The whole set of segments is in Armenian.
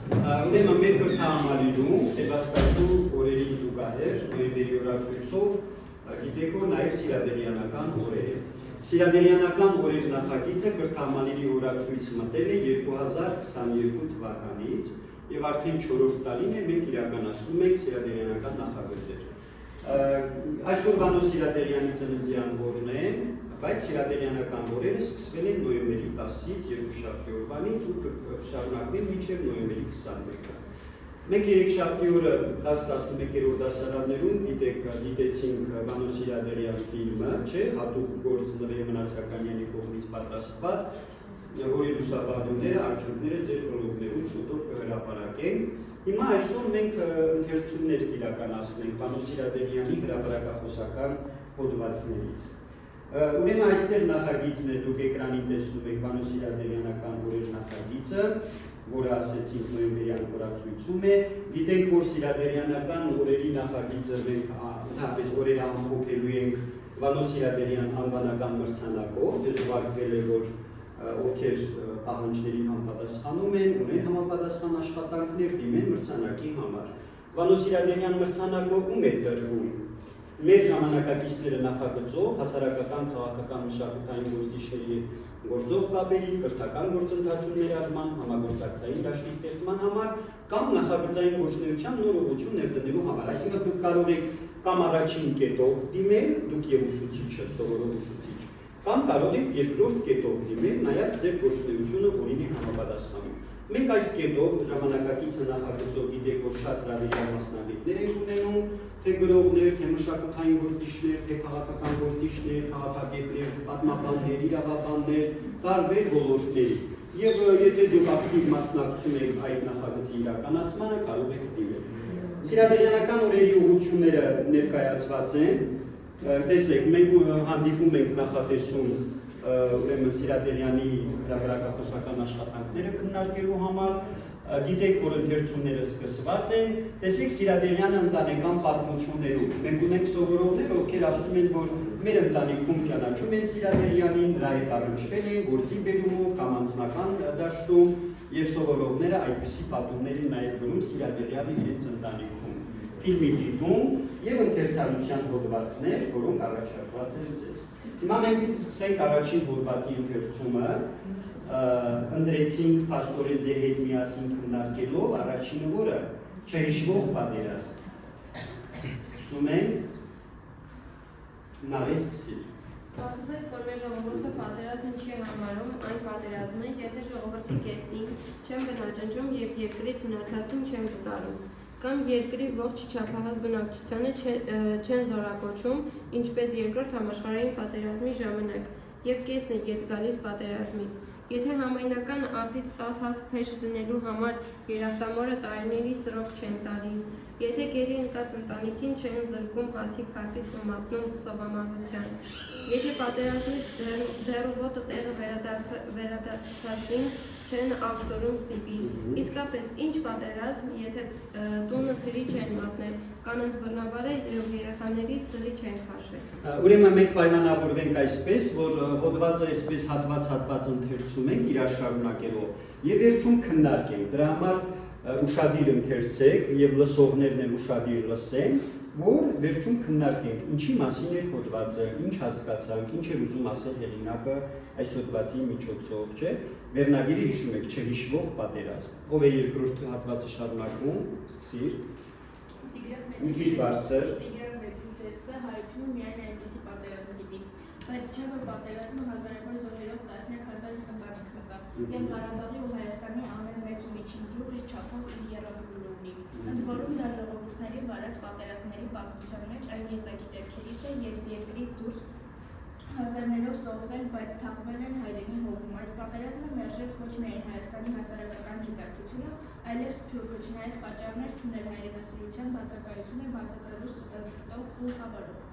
Ուրեմն մեր կրթահամալիրում սեպաստացու օրերի զուգահեռ նոյեմբերի օրացույցով գիտեք որ նաև սիրադերյանական օրեր է։ Սիրադերյանական օրեր նախագիծը կրթահամալիրի օրացույց մտել է 2022 թվականից եւ արդեն 4-րդ տարին է մենք իրականացնում ենք սիրադերյանական նախագծեր։ Այսօր Վանո Սիրադերյանի ծննդյան օրն է, բայց սիրադերյանական օրերը սկսվել են նոյեմբերի 10-ից երկուշաբթի օրվանից ու կշարունակվեն մինչև նոյեմբերի 21-ը։ Մենք երեքշաբթի օրը 10-11-րդ դասարաններում դիտեցինք Վանո Սիրադերյան ֆիլմը, չէ, հատուկ գործ Նվեր Մնացականյանի կողմից պատրաստված, որի լուսաբանումները, արդյունքները ձեր բլոգներում շուտով կհրապարակենք։ Հիմա այսօր մենք ընթերցումներ կիրականացնենք Վանո Սիրադերյանի հրապարակախոսական հոդվածներից։ Ուրեմն այստեղ նախագիծն է, դուք էկրանին տեսնում եք Վանո Սիրադերյանական օրեր նախագիծը, որը ասեցինք նոյեմբերյան օրացույցում է։ Գիտենք, որ Սիրադերյանական օրերի նախագիծը մենք ընդհանրապես օրերը ամփոփելու ենք Վանո Սիրադերյան անվանական մրցանակով, ձեզ ուղարկվել է, որ ովքեր պահանջներին համապատասխանում են, ունեն համապատասխան աշխատանքներ դիմեն մրցանակի համար։ Վանո Սիրադերյան մրցանակը ում է տրվում։ Մեր ժամանակակիցները նախագծող, հասարակական, քաղաքական, մշակութային գործիչների գործող կապերի, կրթական գործընթացում ներառման, համագործակցային դաշտի ստեղծման համար կամ նախագծային գործունեության նոր ուղղություն ներդնելու համար։ Այսինքն դուք կարող եք կամ առաջին կետով դիմել, դուք եւ ուսուցիչը, սովորող ուսուցիչ, կամ կարող եք երկրորդ կետով դիմել, նայած ձեր գործունեությունը որին է համապատասխանում։ Մենք այս կետով ժամանակակիցը նախագծող գիտեք, որ շատ հրավիրյալ մասնագետներ ենք ունենում, թե գրողներ, թե մշակութային գործիչներ, թե քաղաքական գործիչներ, քաղաքագետներ, պատմաբաններ, իրավաբաններ, տարբեր ոլորտների։ Եվ եթե դուք ակտիվ մասնակցում եք այդ նախագծի իրականացմանը, կարող եք դիմել։ Սիրադերյանական օրերի ուղղությունները ներկայացված են։ Տեսեք, մենք հանդիպում ենք նախատեսում ուրեմն Սիրադերյանի հրապարակախոսական աշխատանքները քննարկելու համար, գիտեք, որ ընթերցումները սկսված են, տեսեք Սիրադերյանը ընտանեկան պատմություններում։ Մենք ունենք սովորողներ, ովքեր ասում են, որ մեր ընտանիքում ճանաչում են Սիրադերյանին, նրա հետ առնչվել են գործի բերումով կամ անձնական դաշտում, եւ սովորողները այդպիսի պատումներ են նաև գրում Սիրադերյանի իրենց ընտանիքում։ Ֆիլմի դիտում եւ ընթերցանության հոդվածներ, որոնք առաջարկված են ձեզ։ Հիմա մենք սկսենք առաջին հոդվածի ընթերցումը, ընտրեցինք փաստորեն ձեր հետ միասին քննարկելով առաջին օրը չհիշվող պատերազմ։ Սկսում ենք, Նարէ սկսի։ Պարզվեց, որ մեր ժողովուրդը պատերազմ չի համարում այն պատերազմը, եթե ժողովրդի կեսին չեն բնաջնջում եւ երկրից մնացածին չեն վտարում, կամ երկրի ողջ չափահաս բնակչությանը չեն զորակոչում, ինչպես երկրորդ համաշխարհային պատերազմի ժամանակ, եւ կեսն է ետ գալիս պատերազմից։ Եթե համայնական արտից 10 հասկ փեշ դնելու համար երախտամորը տարիների սրոք չեն տալիս, եթե գերի ընկած ընտանիքին չեն զրկում հացի քարտից ու մատնում սովամահության, եթե պատերազմից ձեռուոտը տեղը վերադարձածին չեն աքսորում Սիբիր, իսկապես ինչ պատերազմ, եթե տունը թրի չեն մատնել, կանանց բռնաբարը եւ երեխաներից սրի չեն քաշել։ Ուրեմն մենք պայմանավորվենք այսպես, որ հոդվածը այսպես հատված ընթերցում ենք իրար շարունակելով եւ վերջում քննարկենք։ Դրա համար ուշադիր ընթերցեք եւ լսողներն էլ ուշադիր լսեն, որ վերջում քննարկենք ինչի մասին է հոդվածը, ինչ հասկացանք, ինչ է ուզում ասել հեղինակը այս հոդվածի միջոցով, չէ՞։ Վերնագիրը հիշում եք, չհիշվող պատերազմ։ Ով է երկրորդ հատվածը շարունակում, սկսիր։ Մի քիչ բարձր։ Տիգրան Մեծին տեսը հայությունը միայն այնպիսի պատերազմ գիտի, բայց չէ որ պատերազմը հազարավոր զոհերով տասնյակ հազար ընտանիք հղա, եւ Ղարաբաղի ու Հայաստանի ամեն մեծ ու միջին գյուղ իր չափով իր եռաբույրը ունի։ Ընդ որում դա ժողովուրդների վարած պատերազմների պատմության մեջ այն եզակի դեպքերից է, երբ երկրի դուրս հազարներով զոհվել, բայց թաղվել են հայրենի հողում։ Այդ պատերազմը մերժեց ոչ միայն Հայաստանի հասարակական գիտակցությունը, այլև սփյուռքը չնայած պատճառներ չուներ հայրենասիրության բացակայությունը բացատրելու սրտով ու խաբարով։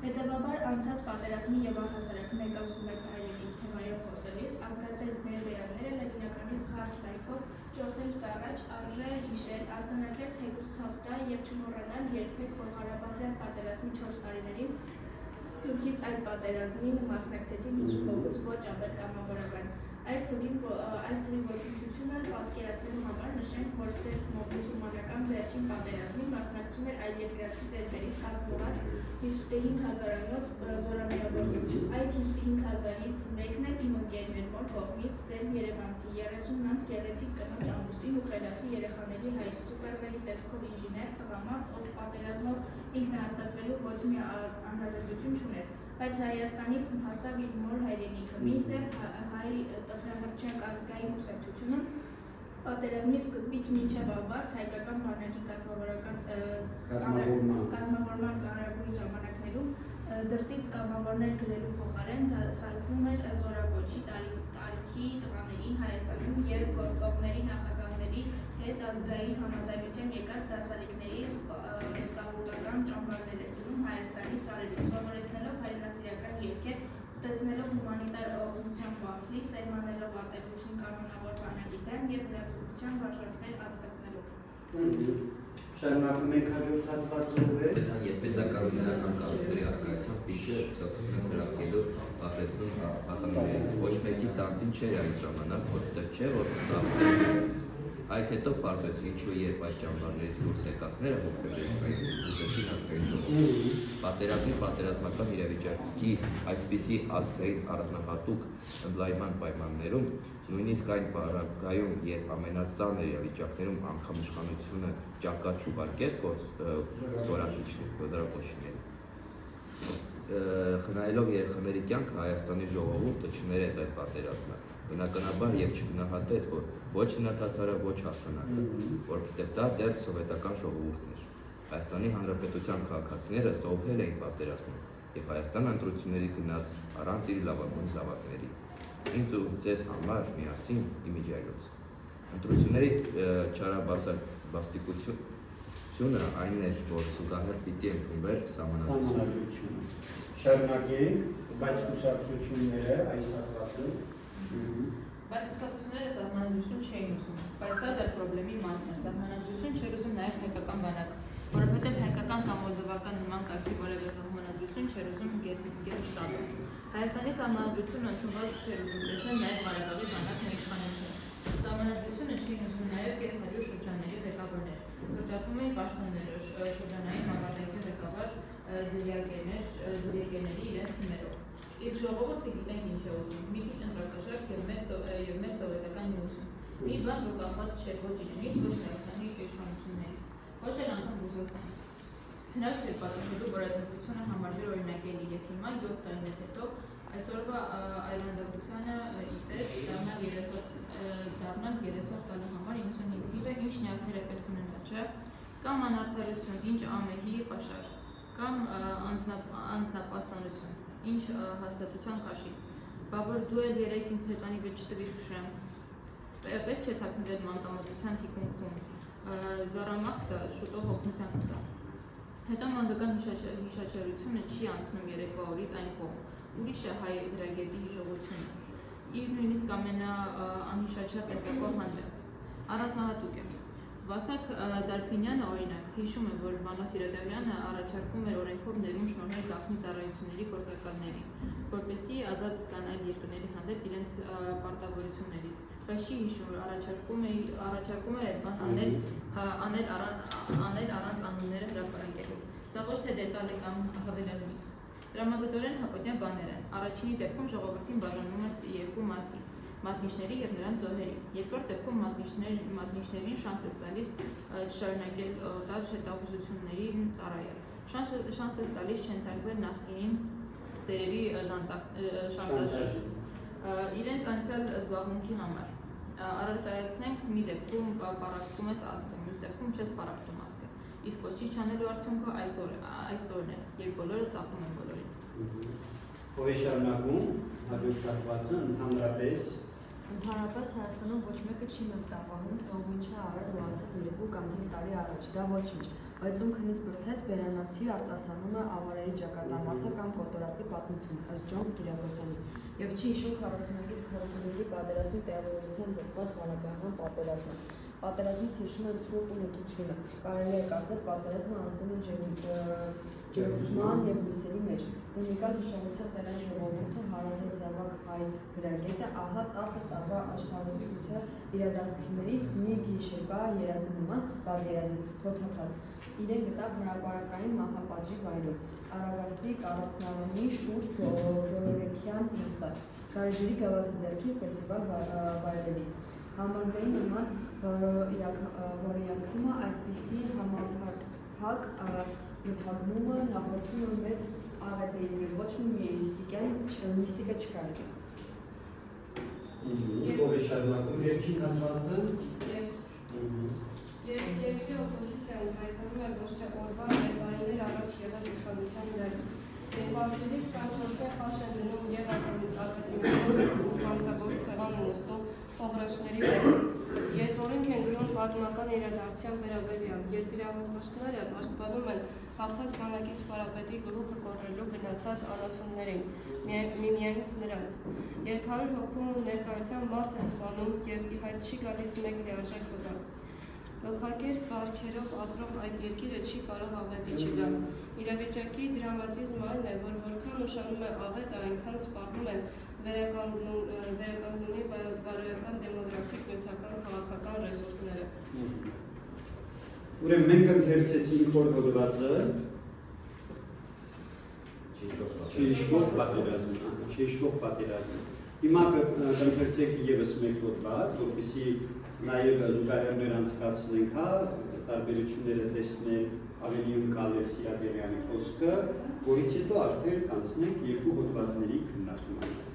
Հետևաբար անցած պատերազմի եւ առհասարակ մեկ ազգում եք հայրենիք թեմայով խոսելիս ազգասեր մեր վերանները լեգինականից խարս լայքով ճորտելուց առաջ արժե հիշել, արձանագրել թեկուզ ցավտա եւ չմոռանալ երբեք, որ Ղարաբաղյան պատերազմի 4 տարիներին Սփյուռքից այդ պատերազմին մասնակցեցին 50 հոգուց ոչ ապետկամավորական։ Այս թվի ոչնչությունը պատկերացնելու համար նշենք, որ սերբ-մուսուլմանական վերջին պատերազմին մասնակցում էր այլ երկրացի սերբերից կազմված 5000-անոց զորամիավորներ։ Այդ 5000-ից մեկն էլ իմ ընկերներ մոր կողմից սերբ-երևանցի 30 անց գեղեցիկ կնոջ ամուսին ու խելացի երեխաների հայր սուպերմենի տեսքով ինժեներ տղամարդ, ով պատերազմով ինքնահաստատվելու ոչ մի անհրաժեշտություն չուներ, բայց Հայաստանից հասավ իր մոր հայրենիքը, մինչդեռ հայ տխրահրճակ ազգային կուսակցությունը պատերազմի սկզբից մինչև ավարտ հայկական բանակի կազմավորման ծանրագույն ժամանակներում դրսից կազմավորներ գրելու փոխարեն սարքում էր զորակոչի տարիքի տղաներին Հայաստանում և գործողների նախագահների հետ ազգային համաձայնության եկած դասալիկների սկաուտական ճամբարներ էր դնում Հայաստանի սարերում, սովորեցնելով հայրենասիրական երգեր, ուտեցնելով հումանիտար օգնության պահվի, սերմանելով ատելություն կանոնավոր բանակի դեմ և հրացողության վարժանքներ անցկացնելով։ Շարունակում ենք հաջորդ հատվածով է։ Պետական կառույցների առկայությամբ պիչը կուսակցությունը կրակելու ապացնում պատանիներին։ Ոչ մեկի տանձին չէր այդ ժամանակ, որտեղ չէ, որ ծախսել։ Այդ հետո պարզվեց ինչու երբ այս ճամբարներից դուրս եկածները հոգեբերեցին ուժեցին ազգային ժողովը։ Պատերազմի պատերազմական իրավիճակի այսպիսի ազգային առանձնահատուկ ընդլայնման պայմաններում, նույնիսկ այն պարագայում, երբ ամենածանր իրավիճակներում անգամ իշխանությունը ճակատ չուղարկեց զորակոչիներին։ Խնայելով երեխաների կյանքը Հայաստանի ժողովուրդը չներեց այդ պատերազմը, բնականաբար և չգնահատեց, որ ոչ նաթաթարը, ոչ հաղթանակը, որովհետև դա դեռ սովետական ժողովուրդն էր։ Հայաստանի Հանրապետության քաղաքացիները զոհվել էին պատերազմում և Հայաստան ընտրությունների գնաց առանց իր լավագույն զավակների։ Ինձ ու ձեզ համար միասին իմիջիայլոց։ Ընտրությունների չարաբաստիկությունը այն էր, որ զուգահեռ պիտի ընդունվեր սահմանադրությունը։ Շարունակենք, բայց կուսակցությունները այս հատվածը Բայց կուսակցությունները սահմանադրություն չէին ուզում, բայց սա դեռ պրոբլեմի մասն էր, սահմանադրություն չէր ուզում նաև հայկական բանակը, որովհետև հայկական կամ մոլդովական նման կարգի որևէ սահմանադրություն չէր ուզում Գերշտաբը։ Հայաստանի սահմանադրությունը ընդունված չէր ուզում տեսնել նաև Ղարաբաղի բանակն ու իշխանությունը։ Սահմանադրությունը չէին ուզում նաև կես-100 շրջանների ղեկավարներ, կրճատվում էին պաշտոնները, շրջանային մակարդակի ղեկավար դիրեկերների իրենց թիմերով։ Իսկ ժողովուրդը գիտենք ինչ է ուզում, մի քիչ ընտրակաշառք և մեծ սովետական միություն։ Մի բան, որ կախված չէր ոչ իրենից, ոչ Հայաստանի իշխանություններից, ոչ էլ անգամ Ռուսաստանից։ Հնարավոր էր պատկերելու, որ այդ ընտրությունը համարվի օրինակելի և հիմա 7 տարիներ հետո այսօրվա այլանդակությանը իտես դառնալ 30 տալու համար 95 թիվը ինչ նյարդեր է պետք ունենա, չէ՞, կամ անարդարություն, ինչ ամեհի պաշար, կամ անձնապաստանություն, ինչ հաստատության կաշի, բա որ դու էլ երեք ինձ հեծանի վեր չտվիր քշեմ, պետք չէ թաքնվել մանկամտության թիկունքում, զառամաղթը շուտով օգնության կտա։ Հետո մանկական հիշաչարությունը չի անցնում երեկվա օրից այն կողմ, ուրիշ է հայ գրագետի հիշողությունը, իր նույնիսկ ամենաանհիշաչար տեսակով հանդերձ, առանձնահատուկ է։ Վասակ Դարփինյանը օրինակ հիշում է, որ Վանո Սիրադարյանը առաջարկում էր օրենքով ներում շնորհել գաղտնի ծառայությունների գործակալներին, որպեսզի ազատ զգան այլ երկրների հանդեպ իրենց պարտավորություններից, բայց չի հիշում, որ առաջարկում էր այդ բան անել առանց անունները հրապարակելու։ Սա ոչ թե դետալ է կամ հավելազնիվ։ Դրամատուրգորեն հակոտնյա բաներ են։ Առաջինի դեպքում ժողովրդին բաժանում է երկու մասի՝ մատնիչների և նրանց զոհերի։ Երկրորդ դեպքում մատնիչներին շանս է տալիս չշարունակել օտար հետախուզություններին ծառայել։ Շանս է տալիս չենթարկվել նախկին տերերի շանտաժի իրենց անցյալ զբաղմունքի համար։ Առարկայացնենք, մի դեպքում պարակտում ես ազգը, մյուս դեպքում չես պարակտում ազգը։ Իսկ ոչինչ չանելու արդյունքը այսօրն է, երբ բոլորը ծախում են բոլորին։ Ով է շարունակում, հաջորդ հատվածը ընդհանրապես Ընդհանրապես Հայաստանում ոչ մեկը չի մտավահում, թե ով ինչ է արել ու ասել 2 կամ 5 տարի առաջ, դա ոչինչ, բայց ում քնից բրդես բերանացի արտասանում է ավարերի ճակատամարտը կամ կոտորածի պատմություն, ըստ Ջոն Կիրակոսյանի, եւ չի հիշում 41-ից 45-ի պատերազմի տեղավորության ձգված Ղարաբաղյան պատերազմը։ Պատերազմից հիշում են ցուրտ ունեցությունը։ Կարելի է կարծել պատերազմը անցնում է ջերմության և լույսերի մեջ։ Ունիկալ հիշողության տերային ժողովուրդը հարազատ զավակ հայ գրագետը ահա 10 տարվա աշխարհացույցը իրադարձություններից մի գիշերվա երազի նման պատերազմ թոթափած։ Իրեն գտավ հրապարակային մահապատժի վայրում, Արագաստի կառախնարանի շուրջ բոլորեքյան նստած, գարեջրի գավաթի ձեռքին ֆեստիվալ վայելելիս։ Համազգային նման բարոյաքումը այսպիսի համապարփակ նկատմումը նախորդում է մեծ աղետներին և ոչ մի միստիկա չկար։ Ով է շարունակում վերջին հատվածը։ Երբ երկրի օպոզիցիան հայտնում է ոչ թե օրվա, այլ տարիներ առաջ եղած իշխանության դեմ, երբ ապրիլի 24-ին խաշ են դնում և ակադեմիկոս ու հանցագործ սեղան են նստում փողրաշների վրա, երբ օրենք են գրում պատմական իրադարձության վերաբերյալ, երբ իրավապաշտպանները պաշտպանում են հաղթած բանակի սպարապետի գլուխը կոտրելու գնացած անասուններին, միմյանից նրանց, երբ 100 հոգու ներկայության մարդ են սպանում և ի հայտ չի գալիս մեկ լիարժեք վկա։ Գլխակերպ բարքերով ապրող այդ երկիրը չի կարող աղետի չգալ։ Իրավիճակի դրամատիզմն այն է, որ որքան ուշանում է աղետը, այնքան սպառնում են վերականգնումի բարոյական դեմոգրաֆիկ, նյութական, քաղաքական ռեսուրսները։ Ուրեմն մենք ընթերցեցինք որ հոդվածը Չհիշվող պատերազմ։ Հիմա կընթերցեք ևս մեկ հոդված, որպեսզի նաև զուգահեռներ անցկացնենք, տարբերությունները տեսնել, ավելի ընկալել Սիրադեղյանի խոսքը, որից հետո արդեն կանցնենք երկու հոդվածների քննարկմանը։